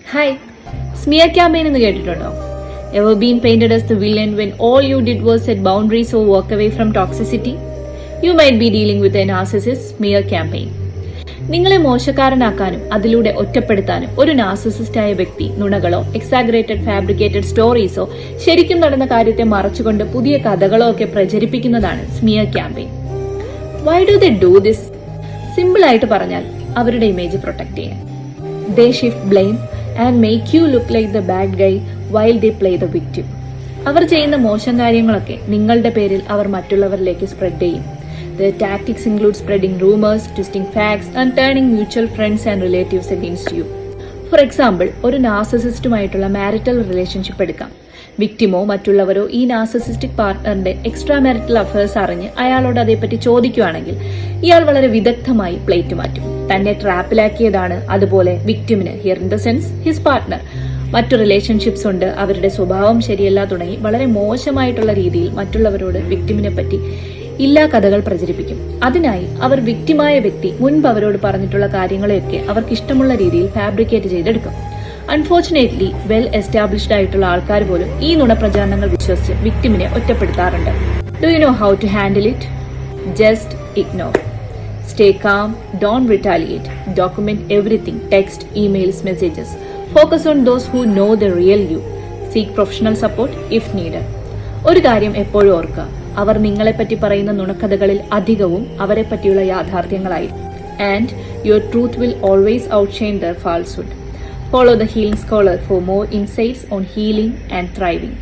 Hi, smear campaign എന്ന് കേട്ടിട്ടുണ്ടോ? Ever been painted as the villain when all you did was set boundaries or walk away from toxicity? You might be dealing with a narcissist smear campaign. നിങ്ങളെ മോശക്കാരനാക്കാനും അതിലൂടെ ഒറ്റപ്പെടുത്താനും ഒരു നാർസിസിസ്റ്റായ വ്യക്തി നുണകളോ exaggerated fabricated സ്റ്റോറീസോ ശരിക്കും നടന്ന കാര്യത്തെ മറച്ചുകൊണ്ട് പുതിയ കഥകളോ ഒക്കെ പ്രചരിപ്പിക്കുന്നതാണ് smear campaign. Why do they do this? Simple ആയിട്ട് പറഞ്ഞാൽ അവരുടെ ഇമേജ് പ്രൊട്ടക്ട് ചെയ്യാൻ. They shift blame and make you look like the bad guy while they play the victim. അവർ ചെയ്യുന്ന മോശം കാര്യങ്ങളൊക്കെ നിങ്ങളുടെ പേരിൽ അവർ മറ്റുള്ളവരിലേക്ക് സ്പ്രെഡ് ചെയ്യും. The tactics include spreading rumors, twisting facts and turning mutual friends and relatives against you. For example, ഒരു നാർസിസിസ്റ്റുമായിട്ടുള്ള marital relationship എടുക്കാം. വിക്ടിമോ മറ്റുള്ളവരോ ഈ നാർസിസിസ്റ്റിക് പാർട്ട്ണറിന്റെ എക്സ്ട്രാ മാരിറ്റൽ അഫയേഴ്സ് അറിഞ്ഞ് അയാളോട് അതേപ്പറ്റി ചോദിക്കുകയാണെങ്കിൽ ഇയാൾ വളരെ വിദഗ്ധമായി പ്ലേറ്റ് മാറ്റും. തന്നെ ട്രാപ്പിലാക്കിയതാണ് അതുപോലെ വിക്ടിമിന്, here in the sense his partner, മറ്റു റിലേഷൻഷിപ്സ് ഉണ്ട്, അവരുടെ സ്വഭാവം ശരിയല്ല തുടങ്ങി വളരെ മോശമായിട്ടുള്ള രീതിയിൽ മറ്റുള്ളവരോട് വിക്ടിമിനെ പറ്റി ഇല്ലാ കഥകൾ പ്രചരിപ്പിക്കും. അതിനായി അവർ വിക്ടിമായ വ്യക്തി മുൻപ് അവരോട് പറഞ്ഞിട്ടുള്ള കാര്യങ്ങളെയൊക്കെ അവർക്ക് ഇഷ്ടമുള്ള രീതിയിൽ ഫാബ്രിക്കേറ്റ് ചെയ്തെടുക്കും. അൺഫോർച്ചുനേറ്റ്ലി വെൽ എസ്റ്റാബ്ലിഷ്ഡ് ആയിട്ടുള്ള ആൾക്കാർ പോലും ഈ നുണപ്രചാരണങ്ങൾ വിശ്വസിച്ച് വിക്ടിമിനെ ഒറ്റപ്പെടുത്താറുണ്ട്. Do you know how to handle it? Just ignore. Stay calm, don't retaliate. Document everything, text, emails, messages. Focus on those who know the real you. Seek professional support if needed. ഒരു കാര്യം എപ്പോഴും ഓർക്കുക, അവർ നിങ്ങളെപ്പറ്റി പറയുന്ന നുണക്കഥകളിൽ അധികവും അവരെ പറ്റിയുള്ള യാഥാർത്ഥ്യങ്ങളായി. And your truth will always outshine their falsehood. Follow the Healing Scholar for more insights on healing and thriving.